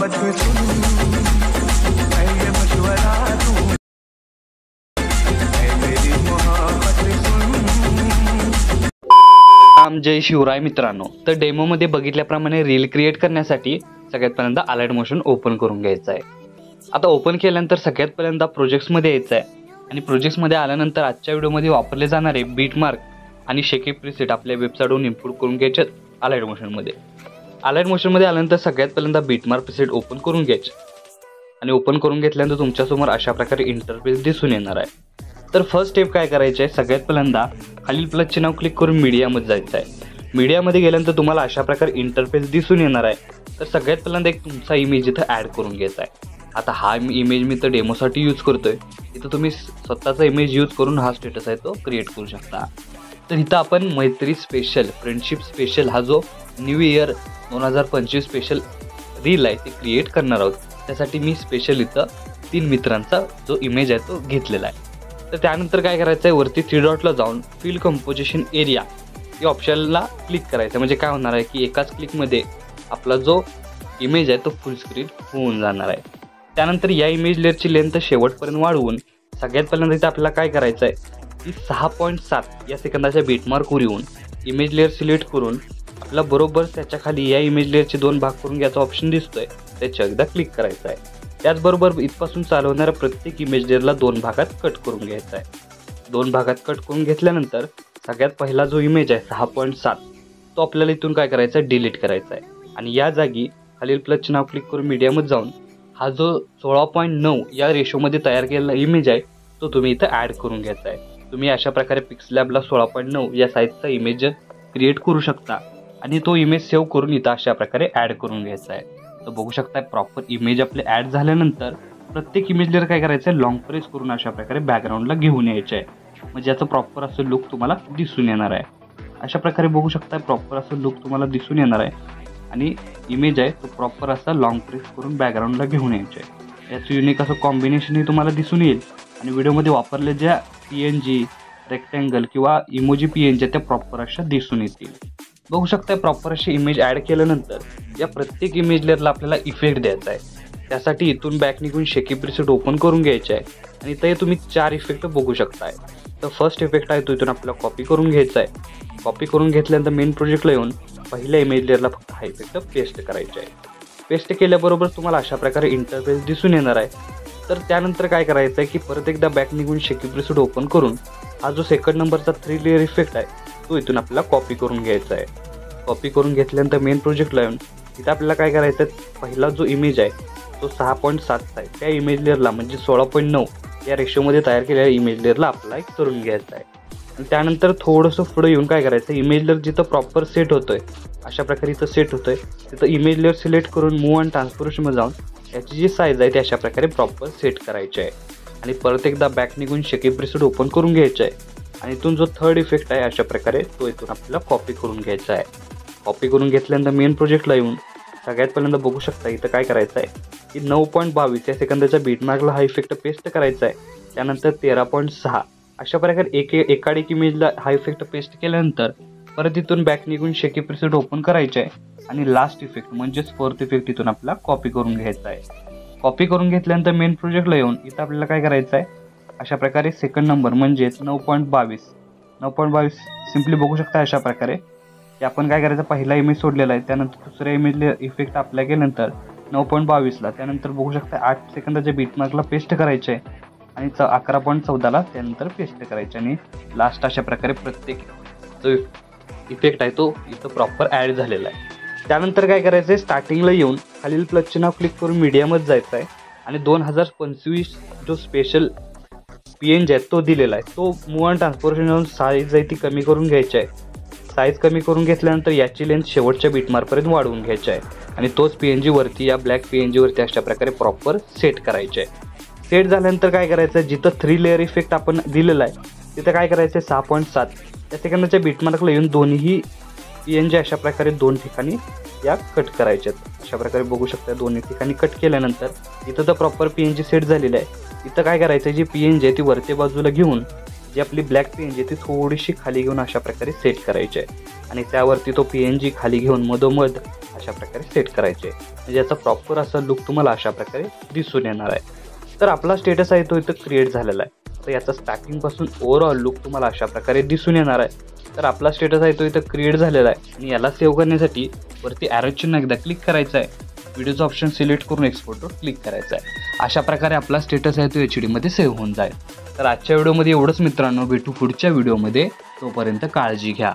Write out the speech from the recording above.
मोहब्बत सुन, है ये मशवरा तू, है मेरी मोहब्बत सुन। राम जय शिवराय मित्रांनो, तर डेमोमध्ये बघितल्याप्रमाणे रील क्रिएट करण्यासाठी सगळ्यात पहिल्यांदा अलाइट मोशन ओपन करून घ्यायचं आहे। आता ओपन केल्यानंतर सगळ्यात पहिल्यांदा प्रोजेक्ट्समध्ये यायचं आहे आणि प्रोजेक्ट्समध्ये आल्यानंतर आजच्या व्हिडिओमध्ये वापरले जाणारे बीट मार्क आणि शेकी प्रीसेट आपल्या वेबसाईटवरून इम्पोर्ट करून घ्यायचे अलाइट मोशनमध्ये। अलाइट मोशनमध्ये आल्यानंतर सगळ्यात पहिल्यांदा बीट मार्क प्रीसेट ओपन करून घ्यायचे आणि ओपन करून घेतल्यानंतर तुमच्यासमोर अशा प्रकारे इंटरफेस दिसून येणार आहे। तर फर्स्ट स्टेप काय करायचे आहे, सगळ्यात पहिल्यांदा खालील प्लसचे नाव क्लिक करून मीडियामध्ये जायचं आहे। मीडियामध्ये गेल्यानंतर तुम्हाला अशा प्रकारे इंटरफेस दिसून येणार आहे। तर सगळ्यात पहिल्यांदा एक तुमचा इमेज इथं ॲड करून घ्यायचा आहे। आता हा इमेज मी तर डेमोसाठी यूज करतोय, इथं तुम्ही स्वतःचा इमेज यूज करून हा स्टेटस आहे तो क्रिएट करू शकता। तर इथं आपण मैत्री स्पेशल, फ्रेंडशिप स्पेशल हा जो न्यू इयर 2025 स्पेशल रील आहे ते क्रिएट करणार आहोत। त्यासाठी मी स्पेशल इथं 3 मित्रांचा जो इमेज आहे तो घेतलेला आहे। तर त्यानंतर काय करायचं आहे, वरती 3 डॉटला जाऊन फिल कंपोजिशन एरिया या ऑप्शनला क्लिक करायचं। म्हणजे काय होणार आहे की एकाच क्लिकमध्ये आपला जो इमेज आहे तो फुल स्क्रीन होऊन जाणार आहे। त्यानंतर या इमेज लेअरची लेंथ शेवटपर्यंत वाढवून सगळ्यात पहिल्यांदा इथं आपल्याला काय करायचं आहे की 6.7 या सेकंदाच्या बीटमार्कवर येऊन इमेज लेअर सिलेक्ट करून आपला बरोबर त्याच्या खाली या इमेज लेअरचे 2 भाग करून घ्यायचा ऑप्शन दिसतोय, त्याच्या एकदा क्लिक करायचं आहे। त्याचबरोबर इथपासून चालवणाऱ्या प्रत्येक इमेज लेअरला 2 भागात कट करून घ्यायचा आहे। 2 भागात कट करून घेतल्यानंतर सगळ्यात पहिला जो इमेज आहे 6.7 तो आपल्याला इथून काय करायचा आहे, डिलीट करायचा आहे। आणि या जागी खालील प्लसचे नाव क्लिक करून मीडियामध्ये जाऊन हा जो 16.9 या रेशोमध्ये तयार केलेला इमेज आहे तो तुम्ही इथं ॲड करून घ्यायचा आहे। तुम्ही अशा प्रकारे पिक्सलॅबला 16.9 या साईजचा इमेज क्रिएट करू शकता आणि तो इमेज सेव्ह करून इथं अशा प्रकारे ॲड करून घ्यायचा आहे। तर बघू शकता प्रॉपर इमेज आपले ॲड झाल्यानंतर प्रत्येक इमेज लेअर काय करायचं आहे, लॉंग प्रेस करून अशा प्रकारे बॅकग्राऊंडला घेऊन यायचं आहे। म्हणजे याचं प्रॉपर असं लुक तुम्हाला दिसून येणार आहे। अशा प्रकारे बघू शकता प्रॉपर असं लुक तुम्हाला दिसून येणार आहे आणि इमेज आहे तो प्रॉपर असा लॉंग प्रेस करून बॅकग्राऊंडला घेऊन यायचं आहे। याचं युनिक असं कॉम्बिनेशनही तुम्हाला दिसून येईल आणि व्हिडिओमध्ये वापरले ज्या PNG, रेक्टँगल किंवा इमोजी PNG त्या प्रॉपर अशा दिसून येतील। बघू शकता प्रॉपर अशी इमेज ॲड केल्यानंतर या प्रत्येक इमेज लेअरला आपल्याला इफेक्ट द्यायचा आहे। त्यासाठी इथून बॅक निघून शेकी प्रीसेट ओपन करून घ्यायचे आहे आणि इथे तुम्ही 4 इफेक्ट बघू शकताय। तर फर्स्ट इफेक्ट आहे तो इथून आपल्याला कॉपी करून घ्यायचा आहे। कॉपी करून घेतल्यानंतर मेन प्रोजेक्टला येऊन पहिल्या इमेज लेअरला फक्त हा इफेक्ट पेस्ट करायचा आहे। पेस्ट केल्याबरोबर तुम्हाला अशा प्रकारे इंटरफेस दिसून येणार आहे। तर त्यानंतर काय करायचं आहे की परत एकदा बॅक निघून शेकी प्रीसेट ओपन करून हा जो सेकंड नंबरचा 3 लेअर इफेक्ट आहे तो इथून आपल्याला कॉपी करून घ्यायचा आहे। कॉपी करून घेतल्यानंतर मेन प्रोजेक्टला येऊन इथं आपल्याला काय करायचं आहे, पहिला जो इमेज आहे तो 6.7 आहे त्या इमेज लेअरला म्हणजे 16.9 या रेशोमध्ये तयार केलेल्या इमेज लेअरला अप्लाय करून घ्यायचा आहे। आणि त्यानंतर थोडंसं पुढे येऊन काय करायचं, इमेज लेअर जिथं प्रॉपर सेट होतोय अशा प्रकारे इथं सेट होतोय तिथं इमेज लेअर सिलेक्ट करून मूव्ह अँड ट्रान्सफॉर्मेशनमध्ये जाऊन याची जी साईज आहे ती अशा प्रकारे प्रॉपर सेट करायची आहे। आणि परत एकदा बॅक निघून शेकी प्रीसेट ओपन करून घ्यायचं आहे आणि इथून जो थर्ड इफेक्ट आहे अशा प्रकारे तो इथून आपल्याला कॉपी करून घ्यायचा आहे। कॉपी करून घेतल्यानंतर मेन प्रोजेक्टला येऊन सगळ्यात पहिल्यांदा बघू शकता इथं काय करायचं आहे की 9.22 या सेकंदाच्या बीटमार्कला हा इफेक्ट पेस्ट करायचा आहे। त्यानंतर 13.6 अशा प्रकारे एका इमेजला हा इफेक्ट पेस्ट केल्यानंतर परत इथून बॅक निघून शेकी प्रीसेट ओपन करायचे आहे आणि लास्ट इफेक्ट म्हणजेच फोर्थ इफेक्ट इथून आपल्याला कॉपी करून घ्यायचा आहे। कॉपी करून घेतल्यानंतर मेन प्रोजेक्टला येऊन इथं आपल्याला काय करायचं आहे, अशा प्रकारे सेकंड नंबर म्हणजेच 9.22 सिम्पली बघू शकता अशा प्रकारे की आपण काय करायचं, पहिला इमेज सोडलेला आहे त्यानंतर दुसऱ्या इमेज इफेक्ट अप्लाय केल्यानंतर 9.22ला त्यानंतर बघू शकता 8 सेकंदाच्या बीटमार्कला पेस्ट करायचे आहे आणि 11.14ला त्यानंतर पेस्ट करायचे आणि लास्ट अशा प्रकारे प्रत्येक जो इफेक्ट आहे तो इथं प्रॉपर ॲड झालेला आहे। त्यानंतर काय करायचं आहे, स्टार्टिंगला येऊन खालील प्लसचे नाव क्लिक करून मीडियामध्ये जायचं आहे आणि 2025 जो स्पेशल PNG आहे तो दिलेला आहे तो मूव्ह अँड ट्रान्सफॉर्मेशन साईज आहे ती कमी करून घ्यायची आहे। साईज कमी करून घेतल्यानंतर याची लेंथ शेवटच्या बीटमार्कपर्यंत वाढवून घ्यायची आहे आणि तोच PNG वरती या ब्लॅक PNG वरती अशा प्रकारे प्रॉपर सेट करायचे आहे। सेट झाल्यानंतर काय करायचं, जिथं 3 लेअर इफेक्ट आपण दिलेला आहे तिथं काय करायचं 6.7 या सेकंदाच्या बीटमार्कला येऊन दोन्ही PNG अशा प्रकारे 2 ठिकाणी या कट करायच्यात। अशा प्रकारे बघू शकता दोन्ही ठिकाणी कट केल्यानंतर इथं तर प्रॉपर PNG सेट झालेलं आहे। इथं काय करायचं, जी PNG आहे ती वरच्या बाजूला घेऊन जी आपली ब्लॅक PNG ती थोडीशी खाली घेऊन अशा प्रकारे सेट करायची आहे आणि त्यावरती तो PNG खाली घेऊन मधोमध अशा प्रकारे सेट करायचे म्हणजे याचा प्रॉपर असा लुक तुम्हाला अशा प्रकारे दिसून येणार आहे। तर आपला स्टेटस आहे तो इथं क्रिएट झालेला आहे। तर याचा स्टार्टिंगपासून ओव्हरऑल लुक तुम्हाला अशा प्रकारे दिसून येणार आहे। तर आपला स्टेटस आहे तो इथं क्रिएट झालेला आहे आणि याला सेव्ह करण्यासाठी वरती ॲरो चिन्ह एकदा क्लिक करायचं आहे, व्हिडिओचं ऑप्शन सिलेक्ट करून एक्सपोर्टवर क्लिक करायचं आहे। अशा प्रकारे आपला स्टेटस आहे तो HD मध्ये सेव्ह होऊन जाईल। तर आजच्या व्हिडिओमध्ये एवढंच मित्रांनो, भेटू पुढच्या व्हिडिओमध्ये, तोपर्यंत काळजी घ्या।